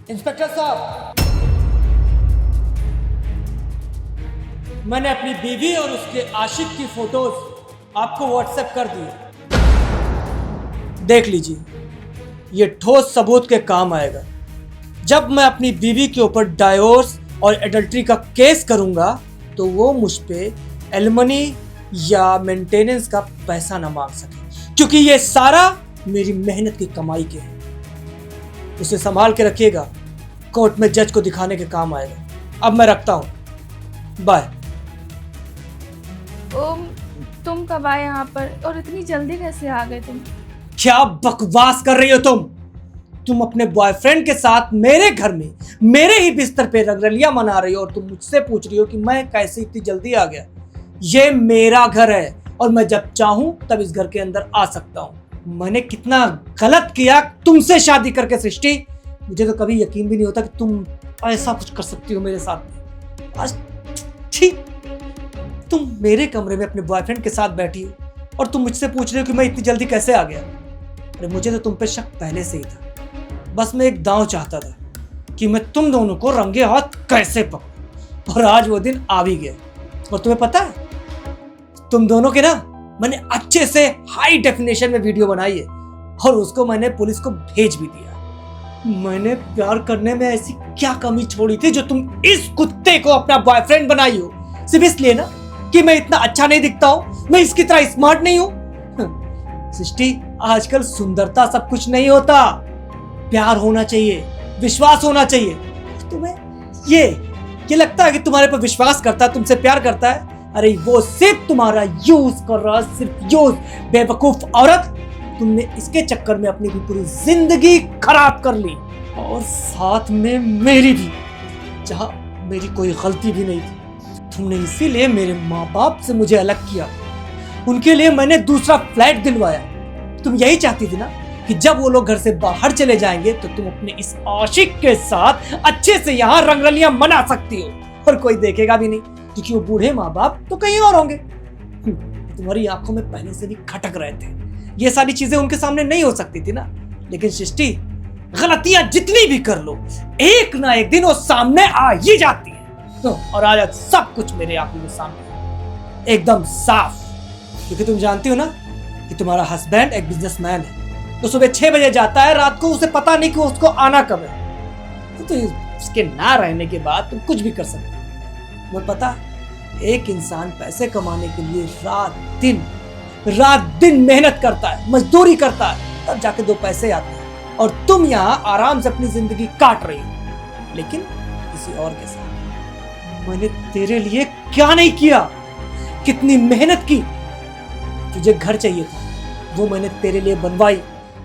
Inspector साहब, मैंने अपनी बीवी और उसके आशिक की फोटोज आपको व्हाट्सएप कर दी। देख लीजिए, ये ठोस सबूत के काम आएगा। जब मैं अपनी बीवी के ऊपर डाइवोर्स और एडल्ट्री का केस करूंगा तो वो मुझ पे एलिमनी या मेंटेनेंस का पैसा ना मांग सके, क्योंकि ये सारा मेरी मेहनत की कमाई के है। उसे संभाल के रखिएगा, कोर्ट में जज को दिखाने के काम आएगा। अब मैं रखता हूं, बाय। तुम कब आए यहाँ पर और इतनी जल्दी कैसे आ गए तुम? क्या बकवास कर रही हो तुम अपने बॉयफ्रेंड के साथ मेरे घर में मेरे ही बिस्तर पे रंगरलियां मना रही हो और तुम मुझसे पूछ रही हो कि मैं कैसे इतनी जल्दी आ गया। ये मेरा घर है और मैं जब चाहूं तब इस घर के अंदर आ सकता हूं। मैंने कितना गलत किया तुमसे शादी करके सृष्टि। मुझे तो कभी यकीन भी नहीं होता कि तुम ऐसा कुछ कर सकती हो मेरे साथ। आज ठीक, तुम मेरे कमरे में अपने बॉयफ्रेंड के साथ बैठी हो और तुम मुझसे पूछ रहे हो कि मैं इतनी जल्दी कैसे आ गया। अरे मुझे तो तुम पे शक पहले से ही था, बस मैं एक दांव चाहता था कि मैं तुम दोनों को रंगे हाथ कैसे पकड़ूं, और आज वो दिन आ भी गया। और तुम्हें पता है, तुम दोनों के ना मैंने अच्छे से हाई डेफिनेशन में वीडियो बनाई है और उसको मैंने पुलिस को भेज भी दिया। मैंने प्यार करने में ऐसी क्या कमी छोड़ी थी जो तुम इस कुत्ते को अपना बॉयफ्रेंड बनाई हो, सिर्फ इसलिए ना कि मैं इतना अच्छा नहीं दिखता हूं, मैं इसकी तरह स्मार्ट नहीं हूं। सृष्टि, आजकल सुंदरता सब कुछ नहीं होता, प्यार होना चाहिए, विश्वास होना चाहिए। तुम्हें ये लगता है कि तुम्हारे पर विश्वास करता है, तुमसे प्यार करता है? अरे वो सिर्फ तुम्हारा यूज कर रहा है, सिर्फ यूज। बेवकूफ औरत, तुमने इसके चक्कर में अपनी भी पूरी जिंदगी खराब कर ली, और साथ में मेरी भी, जहां मेरी कोई गलती भी नहीं थी। तुमने इसीलिए मेरे माँ बाप से मुझे अलग किया, उनके लिए मैंने दूसरा फ्लैट दिलवाया। तुम यही चाहती थी ना कि जब वो लोग घर से बाहर चले जाएंगे तो तुम अपने इस आशिक के साथ अच्छे से यहाँ रंगरलियां मना सकती हो और कोई देखेगा भी नहीं, क्योंकि वो बूढ़े माँ बाप तो कहीं और होंगे। तुम्हारी आंखों में पहले से भी खटक रहे थे, ये सारी चीजें उनके सामने नहीं हो सकती थी ना। लेकिन सृष्टि, गलतियां जितनी भी कर लो, एक ना एक दिन वो सामने आ ही जाती है। और आज सब कुछ मेरे आंखों के सामने एकदम साफ, क्योंकि तुम जानती हो ना कि तुम्हारा हस्बैंड एक बिजनेसमैन है। तो सुबह 6 बजे जाता है, रात को उसे पता नहीं कि उसको आना कब है। तो उसके ना रहने के बाद तुम कुछ भी कर सकते हो। तुम्हें पता है, एक इंसान पैसे कमाने के लिए रात दिन मेहनत करता है, मजदूरी करता है, तब जाके 2 पैसे आते हैं। और तुम यहाँ आराम से अपनी जिंदगी काट रही हो, लेकिन किसी और के साथ। मैंने तेरे लिए क्या नहीं किया, कितनी मेहनत की। तुझे घर चाहिए था, वो मैंने तेरे लिए बनवाई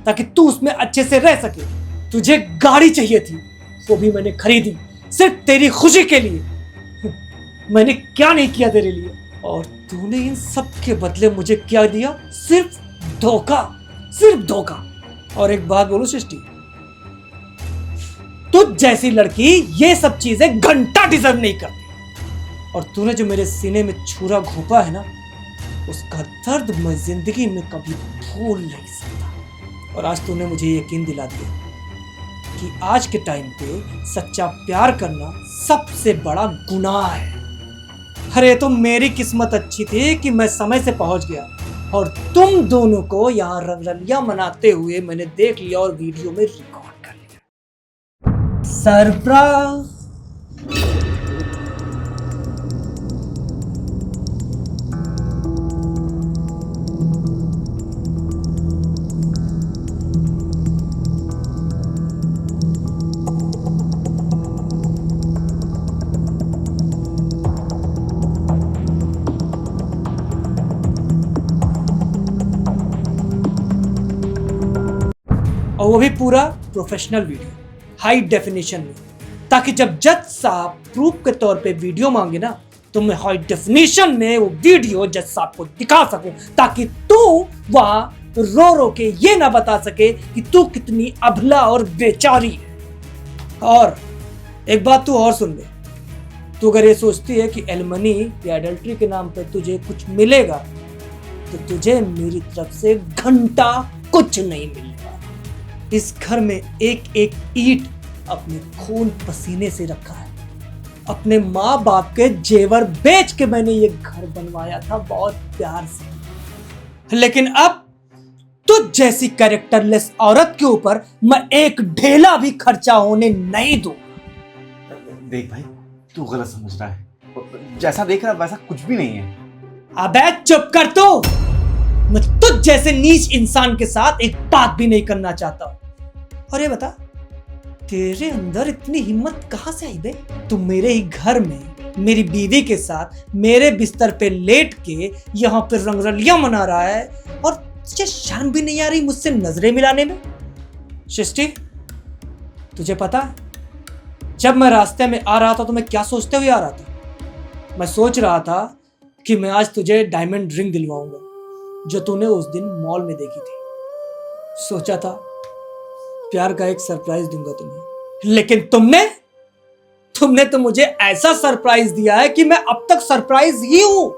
ताकि तू उसमें अच्छे से रह सके। तुझे गाड़ी चाहिए थी, वो भी मैंने खरीदी सिर्फ तेरी खुशी के लिए। मैंने क्या नहीं किया तेरे लिए, और तूने इन सब के बदले मुझे क्या दिया? सिर्फ धोखा। और एक बात बोलूं सृष्टि, तुझ जैसी लड़की ये सब चीजें घंटा डिजर्व नहीं करती। और तूने जो मेरे सीने में छुरा घोंपा है ना, उसका दर्द मैं जिंदगी में कभी भूल नहीं सकता। और आज तूने मुझे यकीन दिला दिया कि आज के टाइम पे सच्चा प्यार करना सबसे बड़ा गुनाह है। अरे तो मेरी किस्मत अच्छी थी कि मैं समय से पहुंच गया, और तुम दोनों को यहाँ रंगरलियां मनाते हुए मैंने देख लिया और वीडियो में रिकॉर्ड कर लिया। सरप्राइज। और वो भी पूरा प्रोफेशनल वीडियो, हाई डेफिनेशन में, ताकि जब जज साहब प्रूफ के तौर पे वीडियो मांगे ना, तो मैं हाई डेफिनेशन में वो वीडियो जज साहब को दिखा सकूं, ताकि तू वहां रो के ये ना बता सके कि तू कितनी अबला और बेचारी है। और एक बात तू और सुन ले, तू अगर ये सोचती है कि एलिमनी या एडल्ट्री के नाम पे तुझे कुछ मिलेगा, तो तुझे मेरी तरफ से घंटा कुछ नहीं मिलेगा। इस घर में एक एक ईंट अपने खून पसीने से रखा है। अपने माँ बाप के जेवर बेच के मैंने ये घर बनवाया था बहुत प्यार से, लेकिन अब तुझ जैसी कैरेक्टरलेस औरत के ऊपर मैं एक ढेला भी खर्चा होने नहीं दूंगा। देख भाई, तू गलत समझ रहा है। जैसा देख रहा वैसा कुछ भी नहीं है। अबे चुप कर तू। मैं तुझ जैसे नीच इंसान के साथ एक बात भी नहीं करना चाहता। और ये बता, तेरे अंदर इतनी हिम्मत कहां से आई बे? तू मेरे ही घर में मेरी बीवी के साथ मेरे बिस्तर पे लेट के यहाँ पे रंगरलियां मना रहा है और तुझे शर्म भी नहीं आ रही मुझसे नजरें मिलाने में? सृष्टि, तुझे पता है जब मैं रास्ते में आ रहा था तो मैं क्या सोचते हुए आ रहा था? मैं सोच रहा था कि मैं आज तुझे डायमंड रिंग दिलवाऊंगा जो तूने उस दिन मॉल में देखी थी। सोचा था प्यार का एक सरप्राइज दूंगा तुम्हें, लेकिन तुमने तो मुझे ऐसा सरप्राइज दिया है कि मैं अब तक सरप्राइज ही हूं।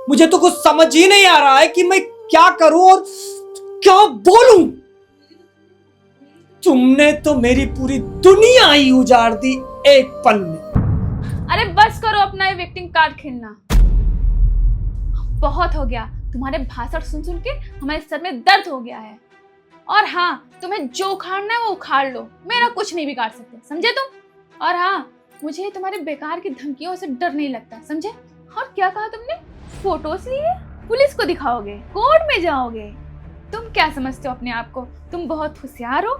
मुझे तो कुछ समझ ही नहीं आ रहा है कि मैं क्या करूं और क्या बोलूं। तुमने तो मेरी पूरी दुनिया ही उजाड़ दी एक पल में। अरे बस करो अपना ये विक्टिम कार्ड खेलना, बहुत हो गया। तुम्हारे भाषण सुन सुन के हमारे सर में दर्द हो गया है। और हाँ, तुम्हें जो उखाड़ना है वो उखाड़ लो, मेरा कुछ नहीं बिगाड़ सकते, समझे तुम? और हाँ, मुझे तुम्हारे बेकार की धमकियों से डर नहीं लगता, समझे? और क्या कहा तुमने? फोटोज लिए पुलिस को दिखाओगे, कोर्ट में जाओगे? तुम क्या समझते हो अपने आप को? तुम बहुत होशियार हो।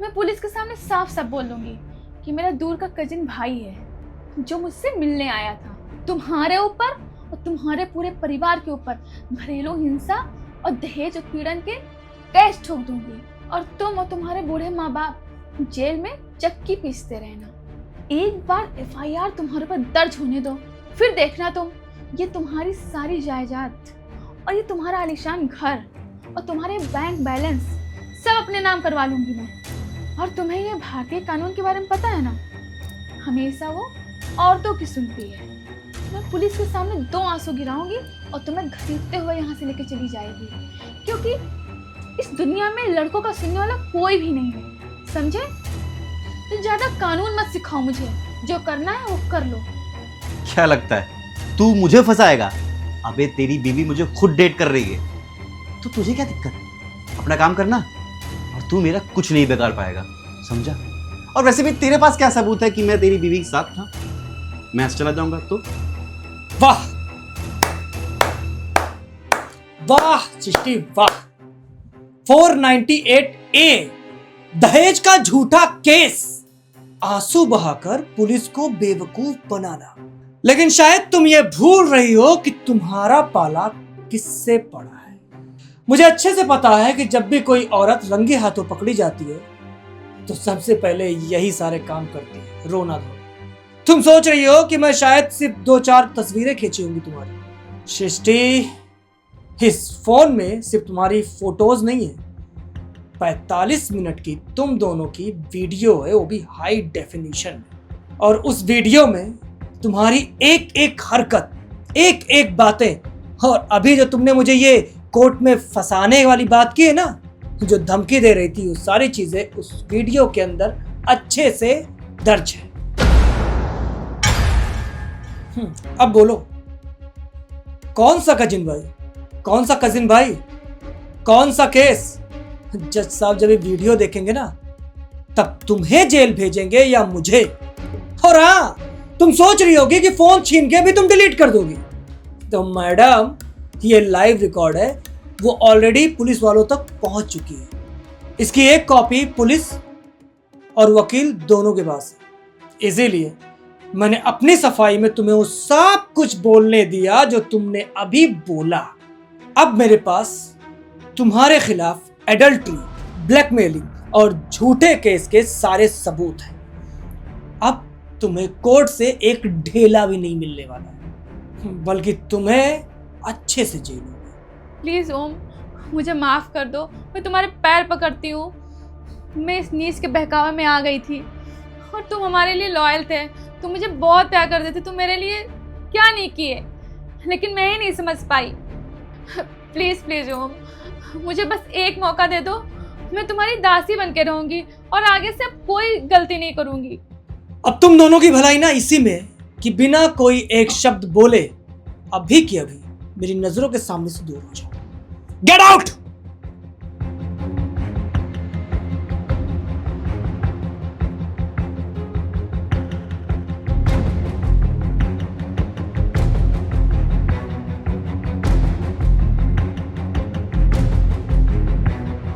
मैं पुलिस के सामने साफ साफ बोल दूंगी कि मेरा दूर का कजिन भाई है जो मुझसे मिलने आया था। तुम्हारे ऊपर और तुम्हारे पूरे परिवार के ऊपर घरेलू हिंसा और दहेज उत्पीड़न के केस ठोक दूंगी और तुम और तुम्हारे बूढ़े माँ बाप जेल में चक्की पीसते रहना। एक बार एफआईआर तुम्हारे ऊपर दर्ज होने दो, फिर देखना तुम, ये तुम्हारी सारी जायदाद और ये तुम्हारा आलीशान घर और तुम्हारे बैंक बैलेंस सब अपने नाम करवा लूंगी मैं। और तुम्हें ये भारतीय कानून के बारे में पता है ना, हमेशा वो औरतों की सुनती है। मैं पुलिस के सामने 2 आंसू गिराऊंगी और तुम्हें घसीटते हुए यहाँ से लेके चली जाएगी, क्योंकि इस दुनिया में लड़कों का सुनने वाला कोई भी नहीं है, समझे? तो ज्यादा कानून मत सिखाओ मुझे, जो करना है वो कर लो। क्या लगता है तू मुझे फंसाएगा? अबे तेरी बीवी मुझे खुद डेट कर रही है, तो तुझे क्या दिक्कत है? अपना काम करना और तू मेरा कुछ नहीं बिगाड़ पाएगा, समझा? और वैसे भी तेरे पास क्या सबूत है कि मैं तेरी बीवी के साथ था? मैं आज चला जाऊंगा तो? वाह वाह सृष्टि वाह। 498A, दहेज का झूठा केस, आंसू बहाकर पुलिस को बेवकूफ बनाना। लेकिन शायद तुम ये भूल रही हो कि तुम्हारा पाला किससे पड़ा है। मुझे अच्छे से पता है कि जब भी कोई औरत रंगे हाथों पकड़ी जाती है तो सबसे पहले यही सारे काम करती है, रोना धोना। तुम सोच रही हो कि मैं शायद सिर्फ 2-4 तस्वीरें खींची होंगी तुम्हारी। सृष्टि, इस फोन में सिर्फ तुम्हारी फोटोज नहीं है, 45 मिनट की तुम दोनों की वीडियो है, वो भी हाई डेफिनेशन में। और उस वीडियो में तुम्हारी एक एक हरकत, एक एक बातें, और अभी जो तुमने मुझे ये कोर्ट में फंसाने वाली बात की है ना, जो धमकी दे रही थी, वो सारी चीजें उस वीडियो के अंदर अच्छे से दर्ज है। अब बोलो, कौन सा कजिन भाई, कौन सा कजिन भाई, कौन सा केस? जज साहब जब ये वीडियो देखेंगे ना, तब तुम्हें जेल भेजेंगे या मुझे? और हाँ, तुम सोच रही होगी कि फोन छीन के भी तुम डिलीट कर दोगी। तो मैडम, ये लाइव रिकॉर्ड है, वो ऑलरेडी पुलिस वालों तक पहुंच चुकी है। इसकी एक कॉपी पुलिस और वकील दोनों के पास है। इसीलिए मैंने अपनी सफाई में तुम्हें वो सब कुछ बोलने दिया जो तुमने अभी बोला। अब मेरे पास तुम्हारे खिलाफ एडल्ट्री, ब्लैकमेलिंग और झूठे केस के सारे सबूत हैं। अब तुम्हें कोर्ट से एक ढेला भी नहीं मिलने वाला है, बल्कि तुम्हें अच्छे से जेल होगा। प्लीज़ ओम, मुझे माफ़ कर दो, मैं तुम्हारे पैर पकड़ती हूँ। मैं इस नीच के बहकावे में आ गई थी और तुम हमारे लिए लॉयल थे, तुम मुझे बहुत प्यार करते थे, तुम मेरे लिए क्या नहीं किए, लेकिन मैं ही नहीं समझ पाई। प्लीज़ प्लीज़ ओम, मुझे बस एक मौका दे दो मैं तुम्हारी दासी बन के रहूंगी और आगे से अब कोई गलती नहीं करूंगी। अब तुम दोनों की भलाई ना इसी में कि बिना कोई एक शब्द बोले अभी की अभी मेरी नजरों के सामने से दूर हो जाओ। Get out.